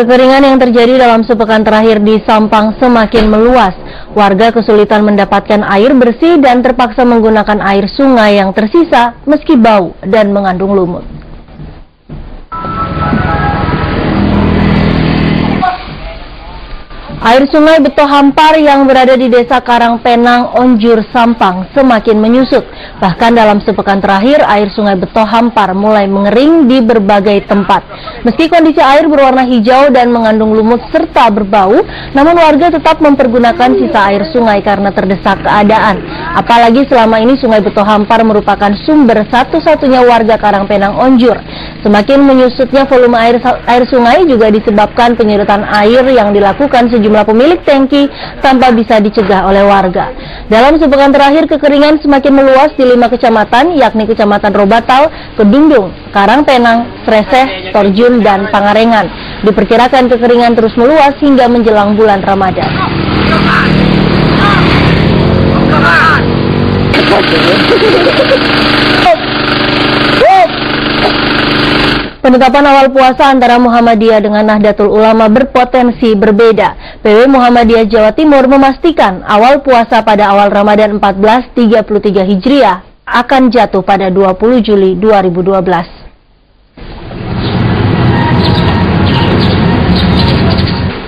Kekeringan yang terjadi dalam sepekan terakhir di Sampang semakin meluas. Warga kesulitan mendapatkan air bersih dan terpaksa menggunakan air sungai yang tersisa meski bau dan mengandung lumut. Air sungai Beto Hampar yang berada di Desa Karangpenang, Onjur, Sampang semakin menyusut. Bahkan dalam sepekan terakhir, air sungai Beto Hampar mulai mengering di berbagai tempat. Meski kondisi air berwarna hijau dan mengandung lumut serta berbau, namun warga tetap mempergunakan sisa air sungai karena terdesak keadaan. Apalagi selama ini sungai Beto Hampar merupakan sumber satu-satunya warga Karangpenang, Onjur. Semakin menyusutnya volume air sungai juga disebabkan penyedotan air yang dilakukan sejumlah pemilik tangki tanpa bisa dicegah oleh warga. Dalam sepekan terakhir, kekeringan semakin meluas di 5 kecamatan, yakni Kecamatan Robatal, Kedundung, Karangpenang, Sreseh, Torjun, dan Pangarengan. Diperkirakan kekeringan terus meluas hingga menjelang bulan Ramadan. Penetapan awal puasa antara Muhammadiyah dengan Nahdlatul Ulama berpotensi berbeda. PW Muhammadiyah Jawa Timur memastikan awal puasa pada awal Ramadan 1433 Hijriah akan jatuh pada 20 Juli 2012.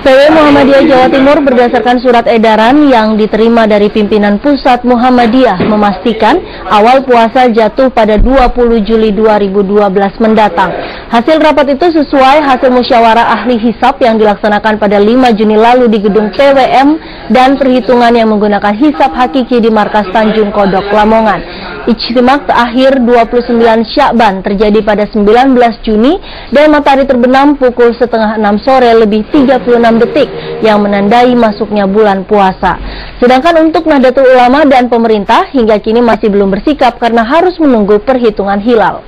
PW Muhammadiyah Jawa Timur berdasarkan surat edaran yang diterima dari pimpinan pusat Muhammadiyah memastikan awal puasa jatuh pada 20 Juli 2012 mendatang. Hasil rapat itu sesuai hasil musyawarah ahli hisab yang dilaksanakan pada 5 Juni lalu di gedung PWM dan perhitungan yang menggunakan hisab hakiki di Markas Tanjung Kodok, Lamongan. Ijtimak akhir 29 Sya'ban terjadi pada 19 Juni dan matahari terbenam pukul 5:30 sore lebih 36 detik yang menandai masuknya bulan puasa. Sedangkan untuk Nahdlatul Ulama dan pemerintah hingga kini masih belum bersikap karena harus menunggu perhitungan hilal.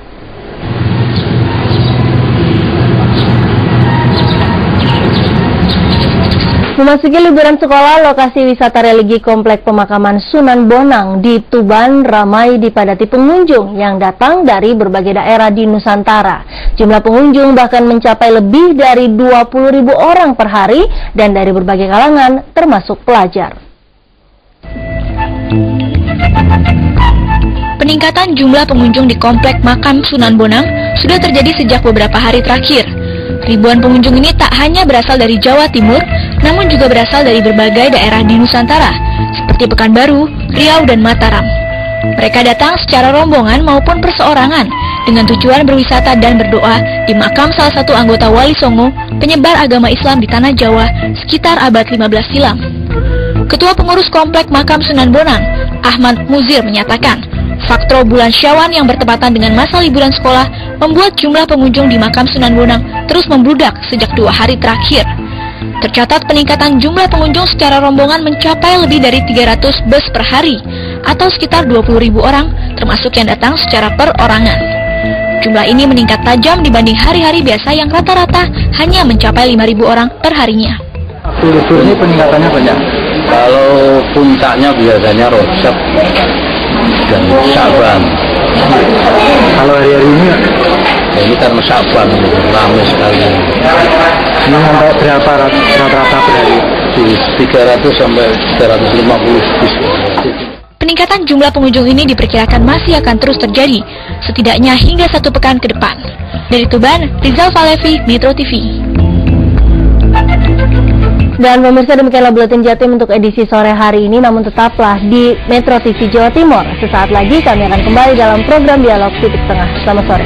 Memasuki liburan sekolah, lokasi wisata religi Komplek Pemakaman Sunan Bonang di Tuban ramai dipadati pengunjung yang datang dari berbagai daerah di Nusantara. Jumlah pengunjung bahkan mencapai lebih dari 20.000 orang per hari dan dari berbagai kalangan termasuk pelajar. Peningkatan jumlah pengunjung di Komplek Makam Sunan Bonang sudah terjadi sejak beberapa hari terakhir. Ribuan pengunjung ini tak hanya berasal dari Jawa Timur, namun juga berasal dari berbagai daerah di Nusantara, seperti Pekanbaru, Riau, dan Mataram. Mereka datang secara rombongan maupun perseorangan, dengan tujuan berwisata dan berdoa di makam salah satu anggota Wali Songo, penyebar agama Islam di Tanah Jawa, sekitar abad 15 silam. Ketua Pengurus Komplek Makam Sunan Bonang, Ahmad Muzir, menyatakan, faktor bulan Syawal yang bertepatan dengan masa liburan sekolah membuat jumlah pengunjung di Makam Sunan Bonang terus membludak sejak 2 hari terakhir. Tercatat peningkatan jumlah pengunjung secara rombongan mencapai lebih dari 300 bus per hari, atau sekitar 20.000 orang, termasuk yang datang secara perorangan. Jumlah ini meningkat tajam dibanding hari-hari biasa yang rata-rata hanya mencapai 5.000 orang per harinya. Libur ini peningkatannya banyak. Kalau puncaknya biasanya Rojab dan Sya'ban. Kalau hari-hari ini ini karena Sya'ban ramai sekali. Ini sampai berapa rata-rata per hari? 300 sampai 350. Peningkatan jumlah pengunjung ini diperkirakan masih akan terus terjadi, setidaknya hingga 1 pekan ke depan. Dari Tuban, Rizal Falevi, Metro TV. Dan pemirsa, demikianlah Buletin Jatim untuk edisi sore hari ini, namun tetaplah di Metro TV Jawa Timur. Sesaat lagi kami akan kembali dalam program Dialog Titik Tengah. Selamat sore.